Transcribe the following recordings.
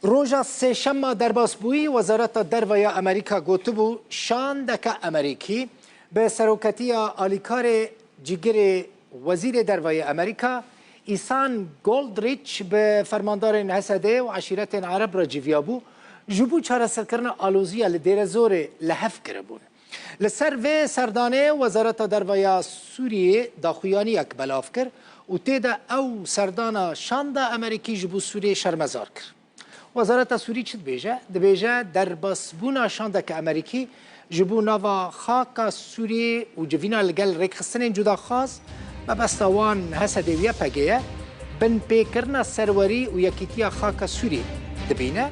روژا سهشنبه در باسبویی وزارت دروی امریکا گوتبو شاندک امریکی به سروکتی آلیکار جگر وزیر دروی امریکا ایسان گولدریچ به فرماندار حسده و عشیرت عرب را جویابو جبو چاره سرکرن آلوزی لدیر زور لحف کربون لسر و سردانه وزارت دروی سوریه داخویانی یک بلاف کر و تیدا او سردان شاند امریکی جبو سوریه شرمزار کر وزارت سوریه چه دبیجه؟ دبیجه در باسبونا شاندک امریکی جبو نوا خاک سوریه و جوینا لگل ریکخستن جدا خاص ببستوان حسدویه پگیه بن پیکرنا سروری و یکیتیا خاک سوریه دبینه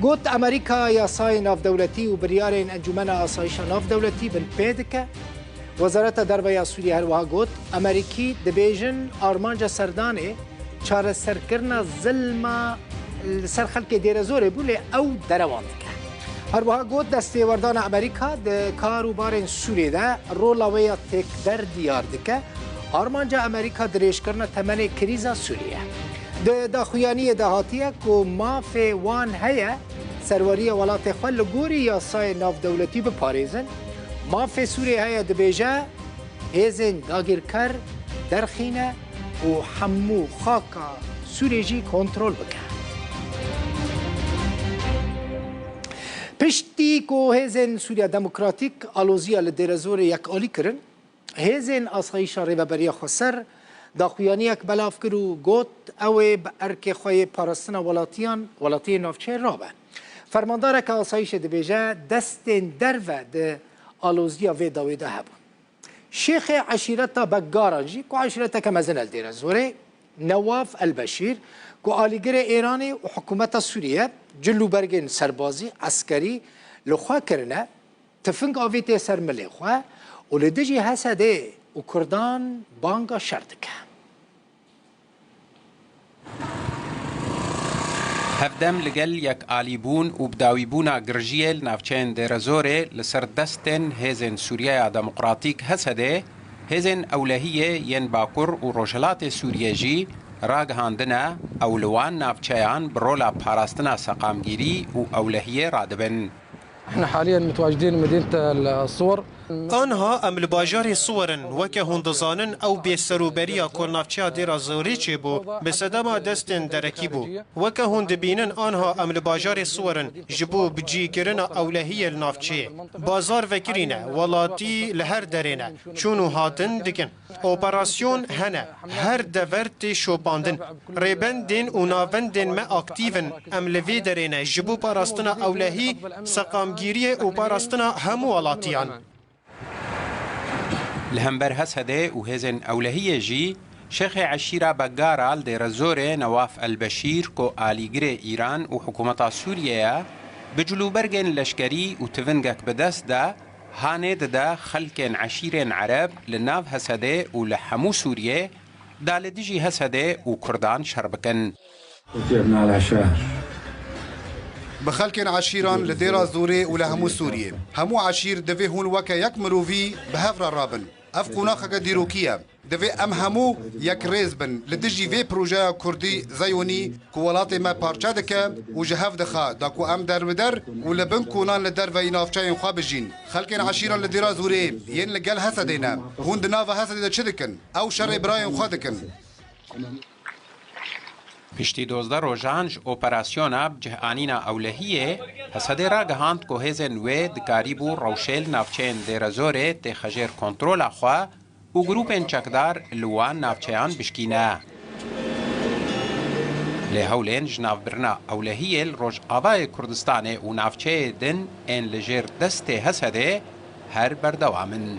گوت امریکا یاسای ناف دولتی و بریارین انجمن آسایش ناف دولتی بن پیدکه وزارت دروی سوریه هر وها گوت امریکی دبیجن آرمانجا سردانه چاره سرکرنا ظلم سر خلق دیر زوره بوله او دروان دکه هر وها گوت دسته وردان امریکا ده کاروبار سوریه ده رولاویا تک در دیار دکه آرمانجا امریکا دریش کرنا تمن کریزا سوریه ده داخویانی دهاتیه که ماف وان هیه سروری ولات خل گوری یاسای ناف دولتی بپاریزن ماف سوریه هیه دبیجه هیزن داگیرکر درخینه و حمو خاکا سوریه جی کنترول بکن پشتی که هیزن سوریا دموکراتیک آلوزیا لدرزور یک آلی کرن هیزن آسایش ریببری خسر داخویانی یک بلاف کرو گوت اوه به ارک خواه پارستن ولاتی نافچه رابه فرماندار که آسایش دبیجه دست دروه ده آلوزیا و داویده هبون شیخ عشیرت بگارانجی که عشیرت که مزن الدرزوره نواف البشیر که آلیگر ایرانی و حکومت سوریه جلو برگن سربازی عسکری لخوا کرنه تفنگ آویت سر ملی خواه و لدجی حسده و کردان بانگا شردکه هفدم لگل یک آلیبون و بداویبونا گرژیل نافچین درزوره لسر دستن هیزن سوریه دموکراتیک حسده هیزن اولهیه ین باکر و روشلات سوریه جی راگ هاندنه اولوان نافچیان برولا پاراستنا سقامگیری و اولهیه رادبن احنا حاليا متواجدين مدينة الصور آنها عمل باجار صورن وکه هندزانن او به سروبریا کلنافچیا دیرا زوری چه بو به صدما دستن درکی بو وکه هند بینن آنها عمل باجار صورن جبو بجی کرن اولهی النافچه بازار وکرینه ولاتی لهر درینه چونو هاتن دکن اپراسیون هنه هر دورت شوباندن ریبندن و ناوندن ما اکتیون عملوی درینه جبو پاراستنا اولهی سقامگیری و پاراستنا همو ولاتیان لهمبر هسده و هزن اولهیه جی شیخ عشیره بگارال دیر زوره نواف البشیر کو آلیگر ایران و حکومت سوریه بجلو برگن لشکری و تونگک بدست ده هاند ده خلق عشیر عرب لناف هسده و لحمو سوریه دال دیجی هسده و کردان شربکن وتيبنا على شهر بخلق عشيران لديرا زوري ولهمو سوريا همو عشير دفي هون وكا يك مروفي بهفر رابن اف قناخك ديروكيا دفي ام همو يك ريزبن لدجي في بروجا كردي زيوني كوالاتي ما بارچادك وجهاف دخا داكو ام در بدر ولبن كونان لدر في نافچاين خوابجين خلق عشيران لديرا زوري ين لقال حسدينا هون دنافا حسد چدكن او شر ابراهيم خودكن پشتی 12 روزانج اپراسیونا بجهانینا اولهیه حسده را گهاند که هزن و دکاریبو روشل نافچین دیرزوره تخجر کنترول خواه و گروپین چکدار لوان نافچیان بشکینه. لهولین جناف برنا اولهیه روش آوای کردستان و نافچه دن این لجر دست حسده هر بردوامن.